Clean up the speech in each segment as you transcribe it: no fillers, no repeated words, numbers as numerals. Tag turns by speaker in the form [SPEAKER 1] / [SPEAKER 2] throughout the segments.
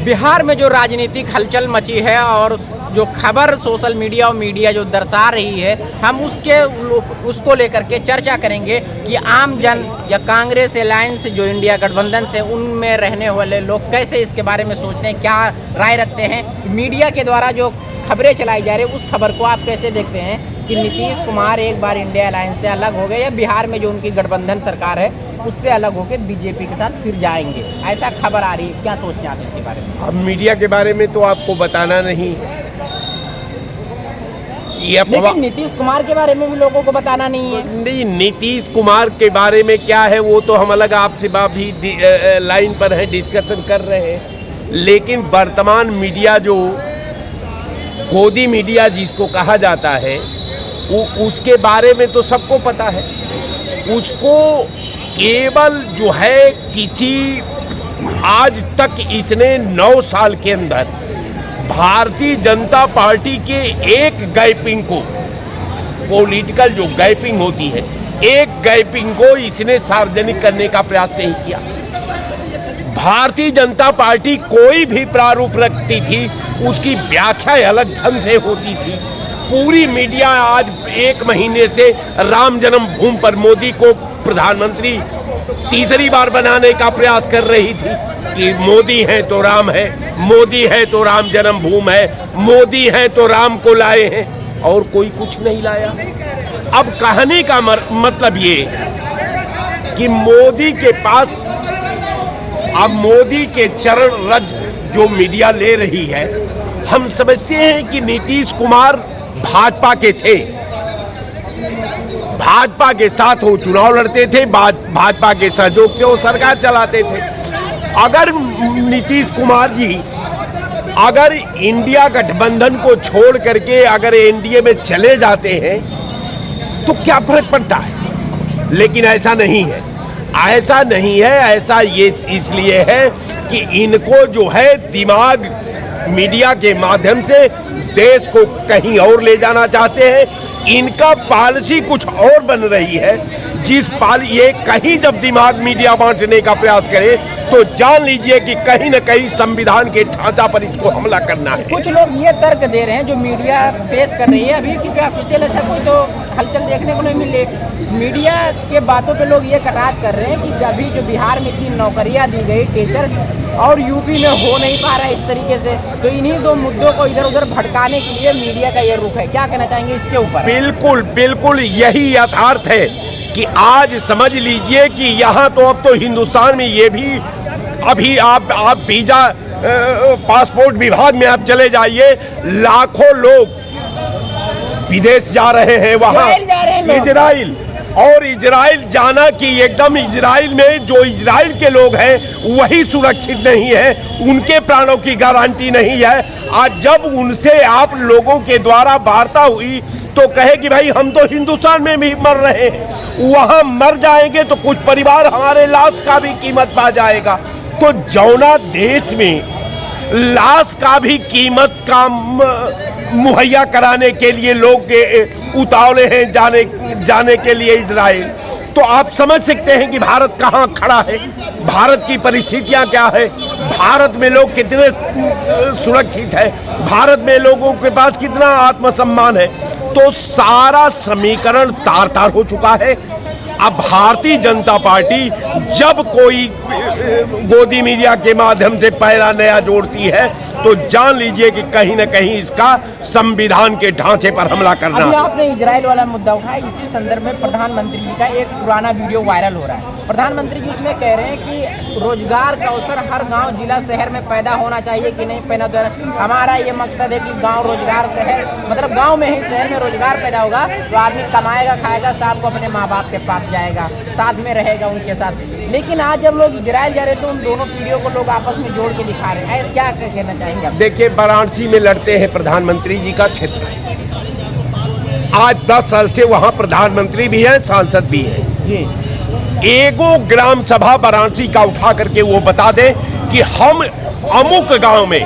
[SPEAKER 1] बिहार में जो राजनीतिक हलचल मची है और जो खबर सोशल मीडिया और मीडिया जो दर्शा रही है, हम उसको लेकर के चर्चा करेंगे कि आम जन या कांग्रेस अलायंस जो इंडिया गठबंधन से उनमें रहने वाले लोग कैसे इसके बारे में सोचते हैं, क्या राय रखते हैं। मीडिया के द्वारा जो खबरें चलाई जा रही है उस खबर को आप कैसे देखते हैं कि नीतीश कुमार एक बार इंडिया अलायंस से अलग हो गए या बिहार में जो उनकी गठबंधन सरकार है उससे अलग होकर बीजेपी के साथ फिर जाएंगे, ऐसा खबर आ रही है, क्या सोचते हैं आप इसके बारे में?
[SPEAKER 2] अब मीडिया के बारे में तो आपको बताना नहीं,
[SPEAKER 1] लेकिन नीतीश कुमार के बारे में भी लोगों को बताना नहीं है।
[SPEAKER 2] नहीं, नीतीश कुमार के बारे में क्या है वो तो हम अलग आपसे भी लाइन पर है, डिस्कशन कर रहे हैं। लेकिन वर्तमान मीडिया जो गोदी मीडिया जिसको कहा जाता है उसके बारे में तो सबको पता है। उसको केवल जो है किसी आज तक इसने 9 साल के अंदर भारतीय जनता पार्टी के एक गैपिंग को, पॉलिटिकल जो गैपिंग होती है, एक गैपिंग को इसने सार्वजनिक करने का प्रयास नहीं किया। भारतीय जनता पार्टी कोई भी प्रारूप रखती थी उसकी व्याख्या अलग ढंग से होती थी। पूरी मीडिया आज 1 महीने से राम जन्मभूमि पर मोदी को प्रधानमंत्री तीसरी बार बनाने का प्रयास कर रही थी कि मोदी है तो राम है, मोदी है तो राम जन्मभूमि है, मोदी है तो राम को लाए हैं, और कोई कुछ नहीं लाया। अब कहने का मतलब ये कि मोदी के पास अब मोदी के चरण रज जो मीडिया ले रही है, हम समझते हैं कि नीतीश कुमार भाजपा के थे, भाजपा के साथ वो चुनाव लड़ते थे, भाजपा के सहयोग से वो सरकार चलाते थे। अगर नीतीश कुमार जी अगर इंडिया गठबंधन को छोड़ करके अगर एनडीए में चले जाते हैं तो क्या फर्क पड़ता है, लेकिन ऐसा नहीं है, ऐसा नहीं है। ऐसा ये इसलिए है कि इनको जो है दिमाग मीडिया के माध्यम से देश को कहीं और ले जाना चाहते हैं। इनका पॉलिसी कुछ और बन रही है, ये कहीं जब दिमाग मीडिया बांटने का प्रयास करे तो जान लीजिए कि कहीं न कहीं संविधान के ढांचा पर इसको हमला करना है।
[SPEAKER 1] कुछ लोग ये तर्क दे रहे हैं जो मीडिया पेश कर रही है अभी, क्योंकि ऑफिशियल ऐसा कोई तो हलचल देखने को नहीं मिले। मीडिया के बातों पे लोग ये कटाक्ष कर रहे हैं कि अभी जो बिहार में 3 नौकरियां दी गई टीचर और यूपी में हो नहीं पा रहा है इस तरीके से, तो इन्हीं 2 मुद्दों को इधर उधर भटकाने के लिए मीडिया का ये रुख है। क्या कहना चाहेंगे इसके ऊपर?
[SPEAKER 2] बिल्कुल बिल्कुल यही यथार्थ है कि आज समझ लीजिए कि यहाँ तो अब तो हिंदुस्तान में ये भी अभी आप वीजा पासपोर्ट विभाग में आप चले जाइए, लाखों लोग विदेश जा रहे हैं, वहाँ इजराइल, और इजराइल जाना कि एकदम इजराइल में जो इजराइल के लोग हैं वही सुरक्षित नहीं है, उनके प्राणों की गारंटी नहीं है। आज जब उनसे आप लोगों के द्वारा वार्ता हुई तो कहे कि भाई हम तो हिंदुस्तान में भी मर रहे हैं, वहां मर जाएंगे तो कुछ परिवार हमारे लाश का भी कीमत पा जाएगा। तो जौना देश में लाश का भी कीमत का मुहैया कराने के लिए लोग उतावले हैं जाने के लिए इजराइल, तो आप समझ सकते हैं कि भारत कहाँ खड़ा है, भारत की परिस्थितियां क्या है, भारत में लोग कितने सुरक्षित है, भारत में लोगों के पास कितना आत्मसम्मान है। तो सारा समीकरण तार तार हो चुका है। अब भारतीय जनता पार्टी जब कोई गोदी मीडिया के माध्यम से पैरा नया जोड़ती है तो जान लीजिए कि कहीं न कहीं इसका संविधान के ढांचे पर हमला करना।
[SPEAKER 1] अभी आपने इजराइल वाला मुद्दा उठाया, इसी संदर्भ में प्रधानमंत्री जी का एक पुराना वीडियो वायरल हो रहा है। प्रधानमंत्री जी उसमें कह रहे हैं कि रोजगार का अवसर हर गांव, जिला, शहर में पैदा होना चाहिए कि नहीं पैदा होना। हमारा ये मकसद है कि गांव रोजगार, शहर मतलब गांव में ही शहर में रोजगार पैदा होगा तो आदमी कमाएगा, खाएगा, शाम को अपने माँ बाप के पास जाएगा, साथ में रहेगा उनके साथ। लेकिन आज जब लोग इजराइल जा रहे तो उन दोनों पीढ़ियों को लोग आपस में जोड़ के दिखा रहे हैं, क्या कहना चाहेंगे?
[SPEAKER 2] देखिए, वाराणसी में लड़ते हैं प्रधानमंत्री जी का क्षेत्र है, आज 10 साल से वहाँ प्रधानमंत्री भी हैं, सांसद भी हैं। एगो ग्राम सभा वाराणसी का उठा करके वो बता दें कि हम अमुक गांव में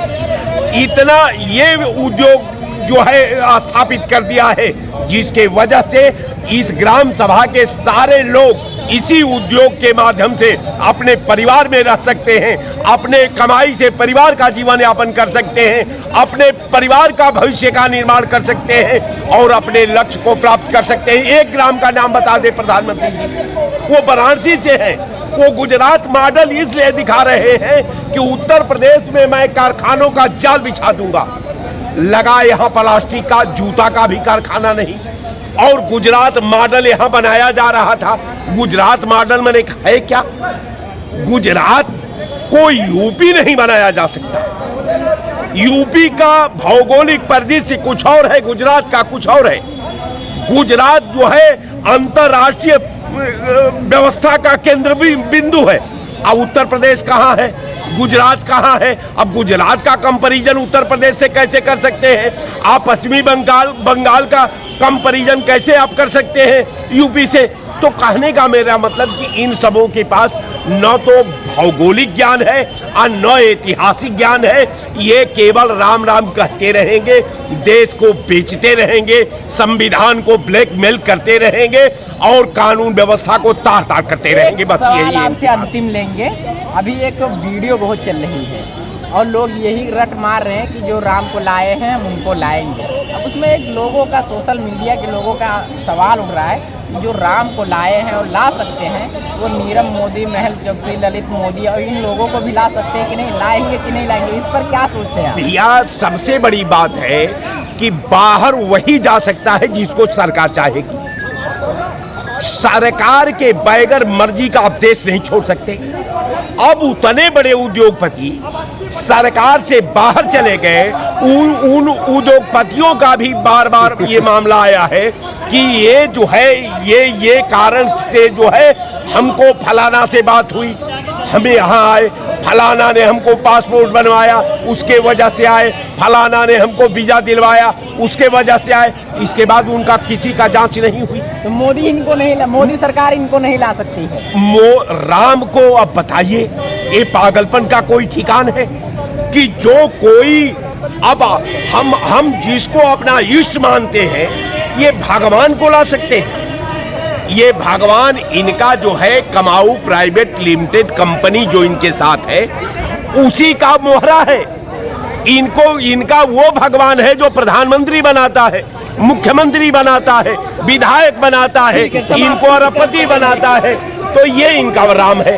[SPEAKER 2] इतना ये उद्योग जो है स्थापित कर दिया है जिसके वजह से इस ग्राम सभा के सारे लोग इसी उद्योग के माध्यम से अपने परिवार में रह सकते हैं, अपने कमाई से परिवार का जीवन यापन कर सकते हैं, अपने परिवार का भविष्य का निर्माण कर सकते हैं और अपने लक्ष्य को प्राप्त कर सकते हैं। एक ग्राम का नाम बता दे प्रधानमंत्री जी, वो वाराणसी से है। वो गुजरात मॉडल इसलिए दिखा रहे हैं कि उत्तर प्रदेश में मैं कारखानों का जाल बिछा दूंगा। लगा यहाँ प्लास्टिक का, जूता का भी कारखाना नहीं, और गुजरात मॉडल यहाँ बनाया जा रहा था। गुजरात मॉडल मैंने है क्या? गुजरात को यूपी नहीं बनाया जा सकता। यूपी का भौगोलिक परिदृश्य कुछ और है, गुजरात का कुछ और है। गुजरात जो है अंतर्राष्ट्रीय व्यवस्था का केंद्र बिंदु है। अब उत्तर प्रदेश कहाँ है, गुजरात कहाँ है? अब गुजरात का कंपैरिजन उत्तर प्रदेश से कैसे कर सकते हैं आप? पश्चिमी बंगाल का कंपैरिजन कैसे आप कर सकते हैं यूपी से? तो कहने का मेरा मतलब कि इन सबों के पास न तो भौगोलिक ज्ञान है और न ऐतिहासिक ज्ञान है। ये केवल राम राम कहते रहेंगे, देश को बेचते रहेंगे, संविधान को ब्लैकमेल करते रहेंगे और कानून व्यवस्था को तार तार करते रहेंगे। बस यही है।
[SPEAKER 1] आपसे अंतिम लेंगे। अभी एक वीडियो बहुत चल रही है और लोग यही रट मार रहे हैं कि जो राम को लाए हैं हम उनको लाएंगे। अब उसमें एक लोगों का, सोशल मीडिया के लोगों का सवाल उठ रहा है कि जो राम को लाए हैं और ला सकते हैं वो नीरव मोदी, महल चौकसी, ललित मोदी और इन लोगों को भी ला सकते हैं कि नहीं, लाएंगे कि नहीं लाएंगे? इस पर क्या सोचते हैं?
[SPEAKER 2] भैया, सबसे बड़ी बात है कि बाहर वही जा सकता है जिसको सरकार चाहेगी। सरकार के बगैर मर्जी का आप देश नहीं छोड़ सकते। अब उतने बड़े उद्योगपति सरकार से बाहर चले गए। उन उद्योगपतियों का भी बार बार ये मामला आया है कि ये जो है ये कारण से जो है हमको फलाना से बात हुई, हमें यहाँ आए, फलाना ने हमको पासपोर्ट बनवाया उसके वजह से आए, फलाना ने हमको वीजा दिलवाया उसके वजह से आए। इसके बाद उनका किसी का जांच नहीं हुई।
[SPEAKER 1] तो मोदी सरकार इनको नहीं ला सकती है।
[SPEAKER 2] राम को अब बताइए, ये पागलपन का कोई ठिकान है कि जो कोई अब हम जिसको अपना इष्ट मानते हैं ये भगवान को ला सकते हैं। ये भगवान इनका जो है कमाऊ प्राइवेट लिमिटेड कंपनी जो इनके साथ है उसी का मोहरा है। इनका वो भगवान है जो प्रधानमंत्री बनाता है, मुख्यमंत्री बनाता है, विधायक बनाता है, इनको अरबपति बनाता है। तो ये इनका राम है।